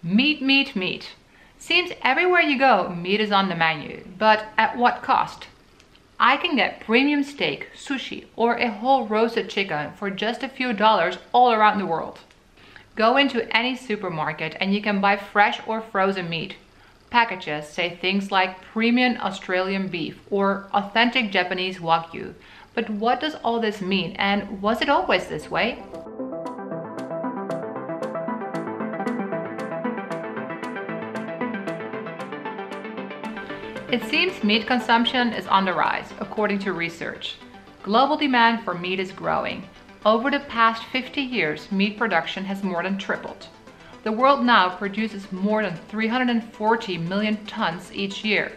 Meat, meat, meat. Seems everywhere you go, meat is on the menu, but at what cost? I can get premium steak, sushi, or a whole roasted chicken for just a few dollars all around the world. Go into any supermarket and you can buy fresh or frozen meat. Packages say things like premium Australian beef or authentic Japanese wagyu. But what does all this mean, and was it always this way? It seems meat consumption is on the rise, according to research. Global demand for meat is growing. Over the past 50 years, meat production has more than tripled. The world now produces more than 340 million tons each year.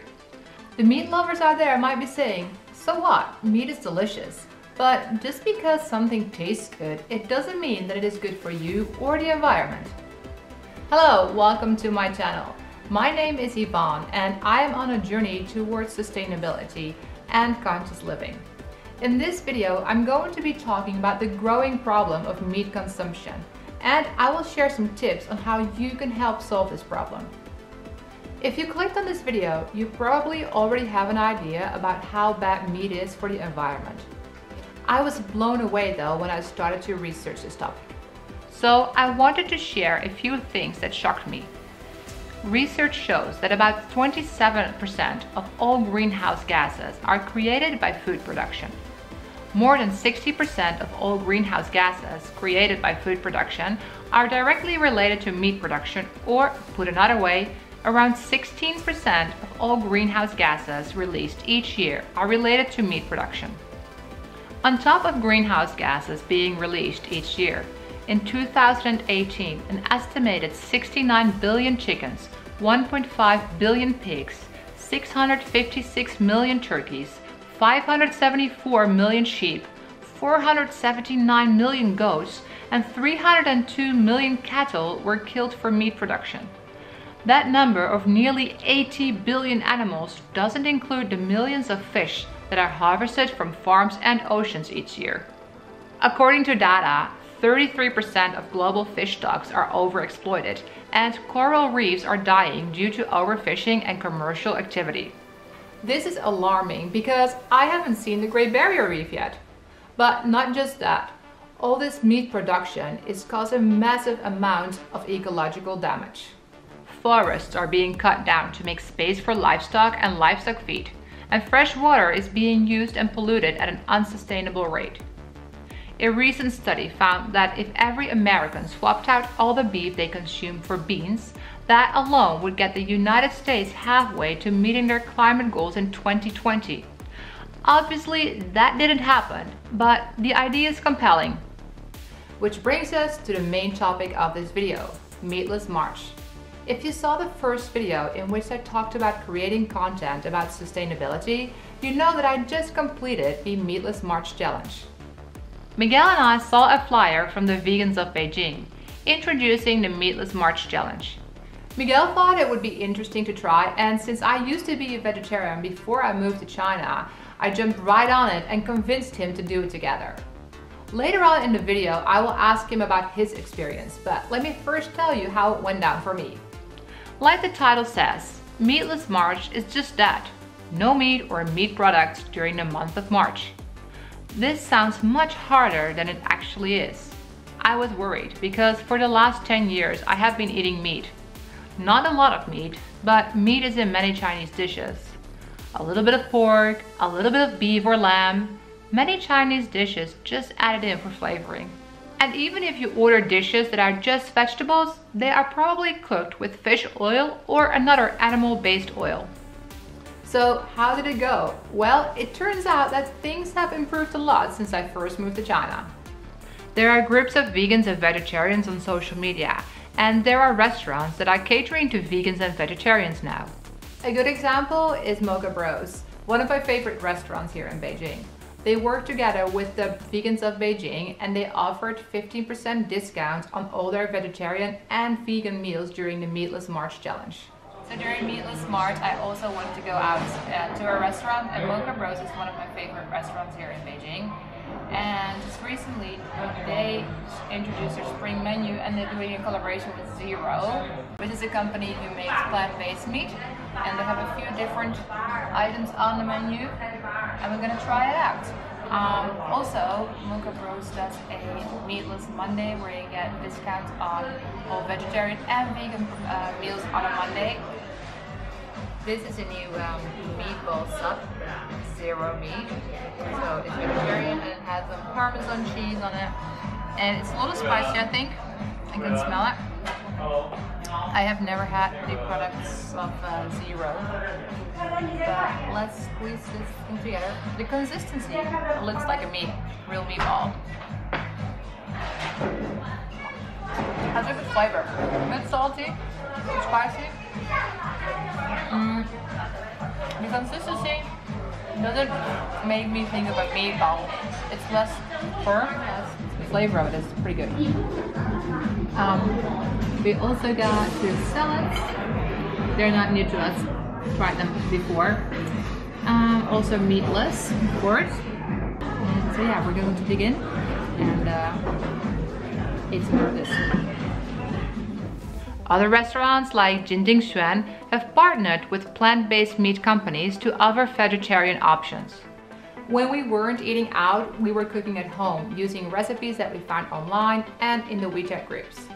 The meat lovers out there might be saying, so what? Meat is delicious. But just because something tastes good, it doesn't mean that it is good for you or the environment. Hello, welcome to my channel. My name is Yvonne and I am on a journey towards sustainability and conscious living. In this video, I'm going to be talking about the growing problem of meat consumption, and I will share some tips on how you can help solve this problem. If you clicked on this video, you probably already have an idea about how bad meat is for the environment. I was blown away though when I started to research this topic. So I wanted to share a few things that shocked me. Research shows that about 27% of all greenhouse gases are created by food production. More than 60% of all greenhouse gases created by food production are directly related to meat production, or put another way, around 16% of all greenhouse gases released each year are related to meat production. On top of greenhouse gases being released each year, in 2018, an estimated 69 billion chickens, 1.5 billion pigs, 656 million turkeys, 574 million sheep, 479 million goats, and 302 million cattle were killed for meat production. That number of nearly 80 billion animals doesn't include the millions of fish that are harvested from farms and oceans each year. According to data, 33% of global fish stocks are overexploited, and coral reefs are dying due to overfishing and commercial activity. This is alarming because I haven't seen the Great Barrier Reef yet. But not just that, all this meat production is causing massive amounts of ecological damage. Forests are being cut down to make space for livestock and livestock feed, and fresh water is being used and polluted at an unsustainable rate. A recent study found that if every American swapped out all the beef they consume for beans, that alone would get the United States halfway to meeting their climate goals in 2020. Obviously, that didn't happen, but the idea is compelling. Which brings us to the main topic of this video, Meatless March. If you saw the first video in which I talked about creating content about sustainability, you know that I just completed the Meatless March challenge. Miguel and I saw a flyer from the Vegans of Beijing, introducing the Meatless March challenge. Miguel thought it would be interesting to try, and since I used to be a vegetarian before I moved to China, I jumped right on it and convinced him to do it together. Later on in the video, I will ask him about his experience, but let me first tell you how it went down for me. Like the title says, Meatless March is just that, no meat or meat products during the month of March. This sounds much harder than it actually is. I was worried because for the last 10 years I have been eating meat. Not a lot of meat, but meat is in many Chinese dishes. A little bit of pork, a little bit of beef or lamb. Many Chinese dishes just add it in for flavoring. And even if you order dishes that are just vegetables, they are probably cooked with fish oil or another animal-based oil. So how did it go? Well, it turns out that things have improved a lot since I first moved to China. There are groups of vegans and vegetarians on social media, and there are restaurants that are catering to vegans and vegetarians now. A good example is Mocha Bros, one of my favorite restaurants here in Beijing. They worked together with the Vegans of Beijing and they offered 15% discount on all their vegetarian and vegan meals during the Meatless March challenge. So during Meatless March, I also wanted to go out to a restaurant, and Mocha Bros is one of my favorite restaurants here in Beijing. And just recently, they introduced their spring menu, and they're doing a collaboration with Zero, which is a company who makes plant-based meat. And they have a few different items on the menu, and we're gonna try it out. Also, Mocha Bros does a Meatless Monday where you get discounts on all vegetarian and vegan meals on a Monday. This is a new meatball sub, zero meat. So it's vegetarian and it has some Parmesan cheese on it. And it's a little spicy, I think. I can smell it. I have never had the products of Zero. But let's squeeze this thing together. The consistency looks like a real meatball. Has a good flavor. A bit salty, spicy. The consistency doesn't make me think of a meatball. It's less firm. The flavor of it is pretty good. We also got the salads. They're not new to us. Tried them before. Also meatless, of course. And so yeah, we're going to dig in and eat some of this. Other restaurants like Jinding Xuan have partnered with plant-based meat companies to offer vegetarian options. When we weren't eating out, we were cooking at home using recipes that we found online and in the WeChat groups.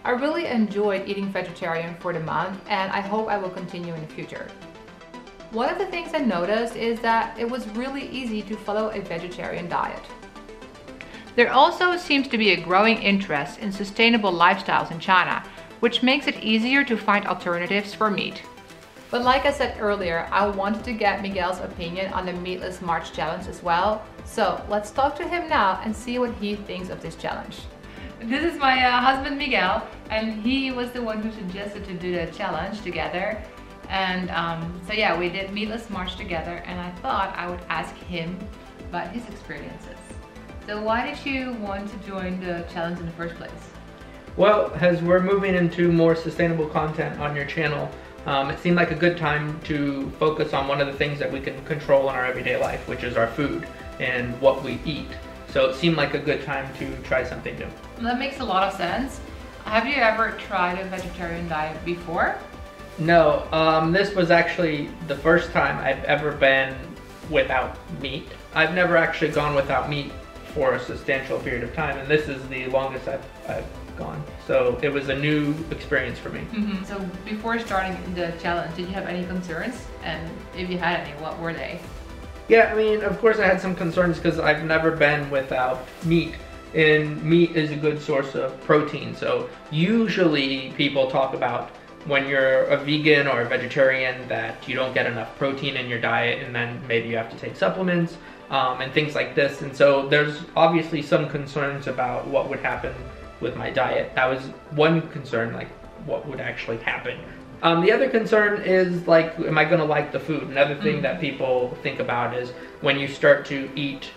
I really enjoyed eating vegetarian for the month, and I hope I will continue in the future. One of the things I noticed is that it was really easy to follow a vegetarian diet. There also seems to be a growing interest in sustainable lifestyles in China, which makes it easier to find alternatives for meat. But like I said earlier, I wanted to get Miguel's opinion on the Meatless March challenge as well. So let's talk to him now and see what he thinks of this challenge. This is my husband Miguel, and he was the one who suggested to do the challenge together. And so yeah, we did Meatless March together, and I thought I would ask him about his experiences. So why did you want to join the challenge in the first place? Well, as we're moving into more sustainable content on your channel, it seemed like a good time to focus on one of the things that we can control in our everyday life, which is our food and what we eat. So it seemed like a good time to try something new. That makes a lot of sense. Have you ever tried a vegetarian diet before? No, this was actually the first time I've ever been without meat. I've never actually gone without meat for a substantial period of time, and this is the longest I've gone. So it was a new experience for me. So before starting the challenge, did you have any concerns? And if you had any, what were they? Yeah, I mean, of course I had some concerns because I've never been without meat. And meat is a good source of protein. So usually people talk about when you're a vegan or a vegetarian that you don't get enough protein in your diet, and then maybe you have to take supplements and things like this. And so there's obviously some concerns about what would happen with my diet. That was one concern, like what would actually happen. The other concern is like, am I gonna like the food? Another thing that people think about is when you start to eat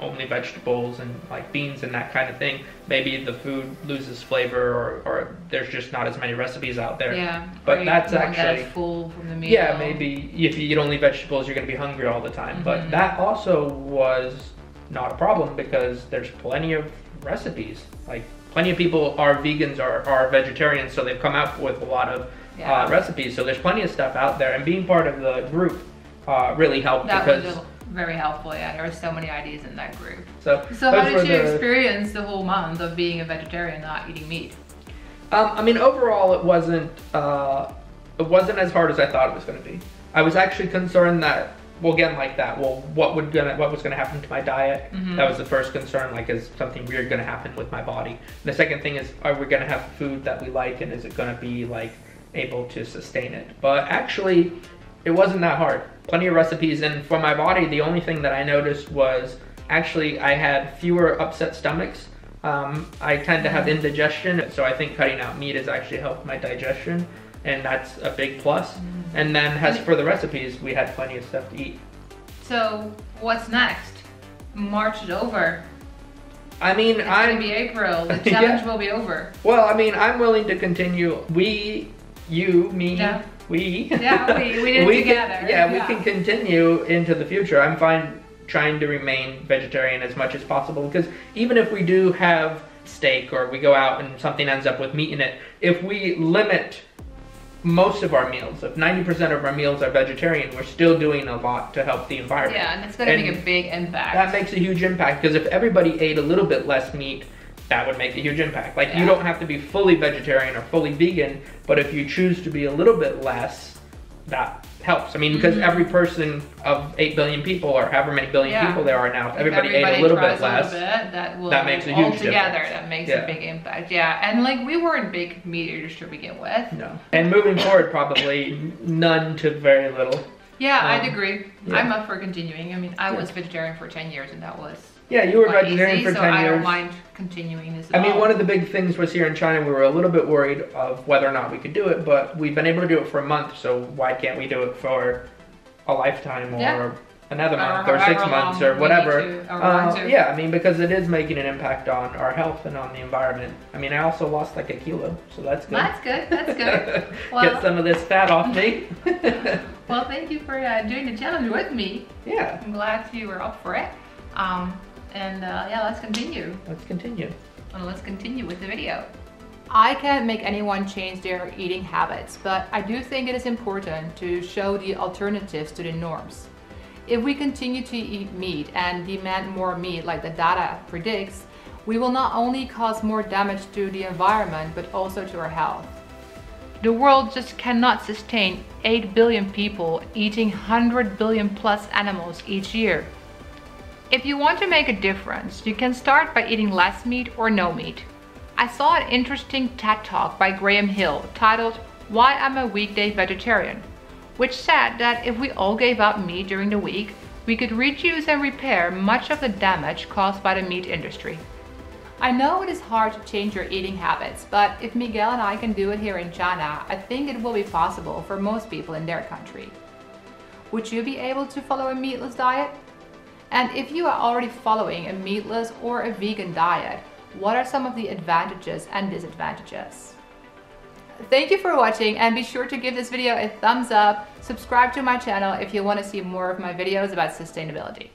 only vegetables and like beans and that kind of thing, maybe the food loses flavor, or there's just not as many recipes out there. Yeah, but that's actually full from the meal. Yeah, maybe if you eat only vegetables, you're gonna be hungry all the time. But that also was not a problem because there's plenty of recipes. Like plenty of people are vegans or are vegetarians, so they've come out with a lot of recipes. So there's plenty of stuff out there, and being part of the group really helped. That because was very helpful. Yeah, there were so many ideas in that group. So how did you experience the whole month of being a vegetarian, not eating meat? I mean, overall, it wasn't as hard as I thought it was going to be. I was actually concerned that, well, again, like that, well, what was going to happen to my diet? That was the first concern, like, is something weird going to happen with my body? The second thing is, are we going to have food that we like, and is it going to be like able to sustain it? But actually, it wasn't that hard. Plenty of recipes, and for my body, the only thing that I noticed was actually I had fewer upset stomachs. I tend to have indigestion, so I think cutting out meat has actually helped my digestion, and that's a big plus. And then as for the recipes, we had plenty of stuff to eat. So what's next? March is over. I mean, it's gonna be April. The challenge will be over. Well, I mean, I'm willing to continue. We, you, me, we. Yeah, we did it together. We can continue into the future. I'm fine trying to remain vegetarian as much as possible, because even if we do have steak or we go out and something ends up with meat in it, if we limit most of our meals, if 90% of our meals are vegetarian, we're still doing a lot to help the environment. Yeah, and it's going to make a big impact. That makes a huge impact, because if everybody ate a little bit less meat, that would make a huge impact. Like, you don't have to be fully vegetarian or fully vegan, but if you choose to be a little bit less, that helps. I mean, because every person of 8 billion people, or however many billion people there are now, if everybody ate a little bit less, that makes a huge difference. That makes a big impact. Yeah, and like, we weren't big meat eaters to begin with. No. And moving forward, probably none to very little. Yeah, I'd agree. I'm up for continuing. I mean, I was vegetarian for 10 years, and that was you were vegetarian for 10 years. I don't mind continuing this. I mean, one of the big things was here in China, we were a little bit worried of whether or not we could do it, but we've been able to do it for a month, so why can't we do it for a lifetime or another month or 6 months or whatever? Yeah, I mean, because it is making an impact on our health and on the environment. I mean, I also lost like 1 kilo, so that's good. That's good, that's good. Well, get some of this fat off me. Well, thank you for doing the challenge with me. Yeah. I'm glad you were up for it. Yeah, let's continue. Let's continue. And let's continue with the video. I can't make anyone change their eating habits, but I do think it is important to show the alternatives to the norms. If we continue to eat meat and demand more meat like the data predicts, we will not only cause more damage to the environment, but also to our health. The world just cannot sustain 8 billion people eating 100 billion plus animals each year. If you want to make a difference, you can start by eating less meat or no meat. I saw an interesting TED Talk by Graham Hill titled "Why I'm a Weekday Vegetarian," which said that if we all gave up meat during the week, we could reduce and repair much of the damage caused by the meat industry. I know it is hard to change your eating habits, but if Miguel and I can do it here in China, I think it will be possible for most people in their country. Would you be able to follow a meatless diet? And if you are already following a meatless or a vegan diet, what are some of the advantages and disadvantages? Thank you for watching, and be sure to give this video a thumbs up, subscribe to my channel if you want to see more of my videos about sustainability.